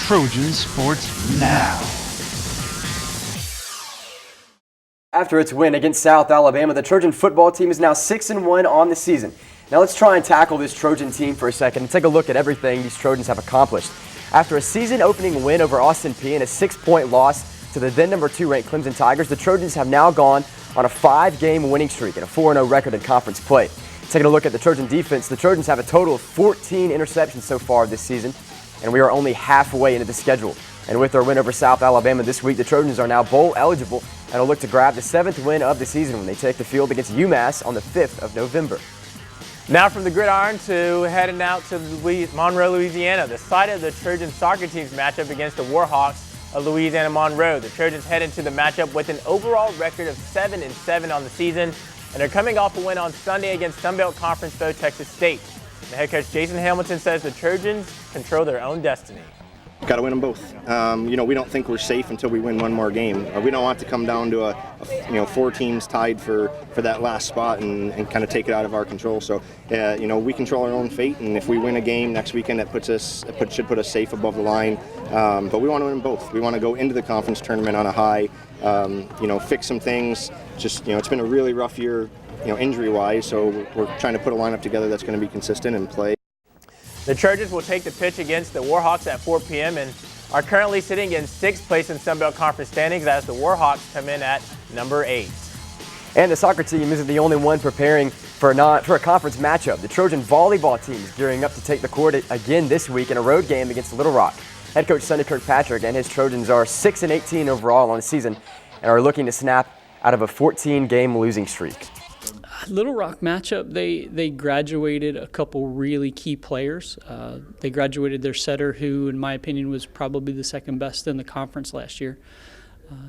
Trojan Sports Now. After its win against South Alabama, the Trojan football team is now 6-1 on the season. Now let's try and tackle this Trojan team for a second and take a look at everything these Trojans have accomplished. After a season-opening win over Austin Peay and a 6-point loss to the then number 2 ranked Clemson Tigers, the Trojans have now gone on a 5-game winning streak and a 4-0 record in conference play. Taking a look at the Trojan defense, the Trojans have a total of 14 interceptions so far this season, and we are only halfway into the schedule. And with their win over South Alabama this week, the Trojans are now bowl eligible and will look to grab the 7th win of the season when they take the field against UMass on the 5th of November. Now from the gridiron to heading out to Monroe, Louisiana, the site of the Trojan soccer team's matchup against the Warhawks of Louisiana Monroe. The Trojans head into the matchup with an overall record of 7-7 on the season, and they're coming off a win on Sunday against Sunbelt Conference foe Texas State. The head coach Jason Hamilton says the Trojans control their own destiny. Got to win them both. We don't think we're safe until we win one more game. We don't want to come down to 4 teams tied for that last spot and kind of take it out of our control. So, we control our own fate, and if we win a game next weekend, that should put us safe above the line. But we want to win them both. We want to go into the conference tournament on a high. Fix some things. Just it's been a really rough year, injury-wise. So we're trying to put a lineup together that's going to be consistent and play. The Trojans will take the pitch against the Warhawks at 4 p.m. and are currently sitting in 6th place in Sunbelt Conference standings as the Warhawks come in at number 8. And the soccer team isn't the only one preparing for a conference matchup. The Trojan volleyball team is gearing up to take the court again this week in a road game against Little Rock. Head coach Sonny Kirkpatrick and his Trojans are 6-18 overall on the season and are looking to snap out of a 14-game losing streak. Little Rock matchup, they graduated a couple really key players. They graduated their setter, who in my opinion was probably the second best in the conference last year.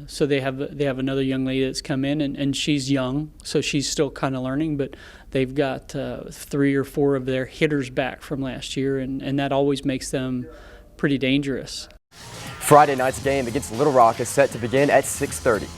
So they have another young lady that's come in, and she's young, so she's still kind of learning, but they've got 3 or 4 of their hitters back from last year, and that always makes them pretty dangerous. Friday night's game against Little Rock is set to begin at 6:30.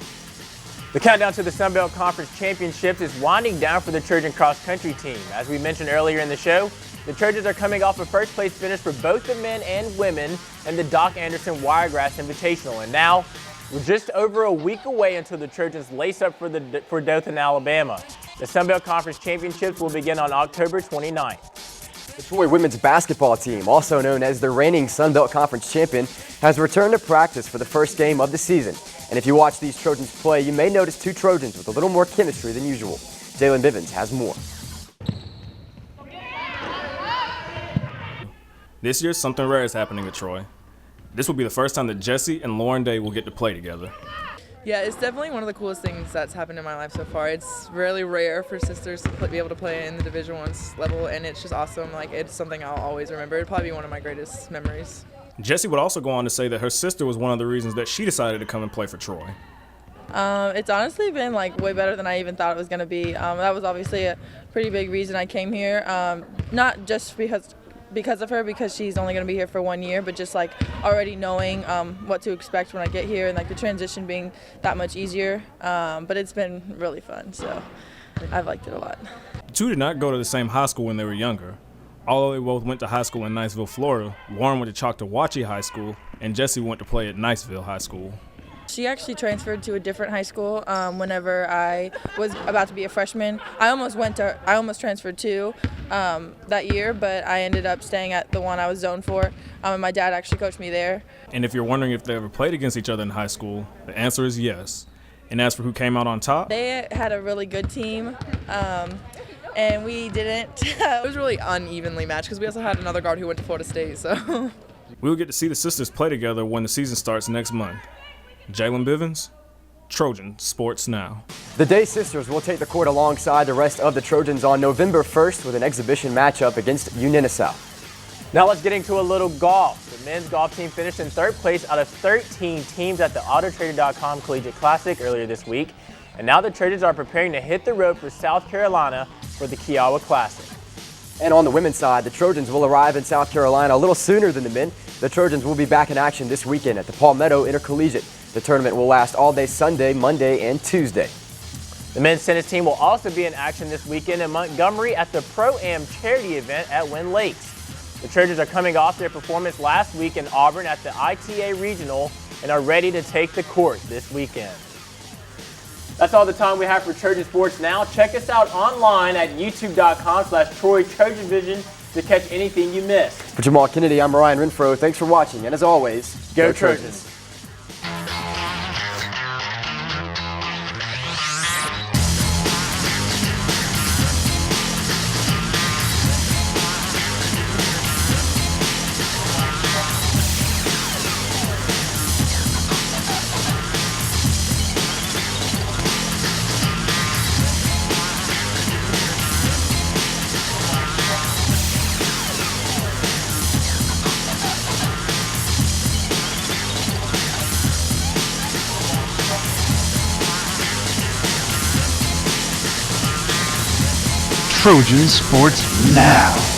The countdown to the Sunbelt Conference Championships is winding down for the Trojan cross-country team. As we mentioned earlier in the show, the Trojans are coming off a first-place finish for both the men and women in the Doc Anderson Wiregrass Invitational. And now, we're just over a week away until the Trojans lace up for Dothan, Alabama. The Sunbelt Conference Championships will begin on October 29th. The Troy women's basketball team, also known as the reigning Sunbelt Conference champion, has returned to practice for the first game of the season. And if you watch these Trojans play, you may notice 2 Trojans with a little more chemistry than usual. Jalen Bivens has more. This year, something rare is happening at Troy. This will be the first time that Jesse and Lauren Day will get to play together. Yeah, it's definitely one of the coolest things that's happened in my life so far. It's really rare for sisters to be able to play in the Division I level, and it's just awesome. It's something I'll always remember. It'll probably be one of my greatest memories. Jessie would also go on to say that her sister was one of the reasons that she decided to come and play for Troy. It's honestly been way better than I even thought it was going to be. That was obviously a pretty big reason I came here. Not just because of her, because she's only going to be here for 1 year, but just already knowing what to expect when I get here, and the transition being that much easier. But it's been really fun, so I've liked it a lot. The two did not go to the same high school when they were younger. Although they both went to high school in Niceville, Florida, Lauren went to Choctawhatchee High School, and Jessie went to play at Niceville High School. She actually transferred to a different high school whenever I was about to be a freshman. I almost transferred too that year, but I ended up staying at the one I was zoned for. And my dad actually coached me there. And if you're wondering if they ever played against each other in high school, the answer is yes. And as for who came out on top, they had a really good team. And we didn't. It was really unevenly matched because we also had another guard who went to Florida State. So we will get to see the sisters play together when the season starts next month. Jalen Bivens, Trojan Sports Now. The Day Sisters will take the court alongside the rest of the Trojans on November 1st with an exhibition matchup against Uninisa. Now let's get into a little golf. The men's golf team finished in 3rd place out of 13 teams at the Autotrader.com Collegiate Classic earlier this week. And now the Trojans are preparing to hit the road for South Carolina for the Kiowa Classic. And on the women's side, the Trojans will arrive in South Carolina a little sooner than the men. The Trojans will be back in action this weekend at the Palmetto Intercollegiate. The tournament will last all day Sunday, Monday, and Tuesday. The men's tennis team will also be in action this weekend in Montgomery at the Pro-Am charity event at Wynn Lakes. The Trojans are coming off their performance last week in Auburn at the ITA Regional and are ready to take the court this weekend. That's all the time we have for Trojan Sports Now. Check us out online at youtube.com/Troy Trojan Vision to catch anything you missed. For Jahmal Kennedy, I'm Ryan Renfrow. Thanks for watching, and as always, Go Trojans. Trojan Sports Now.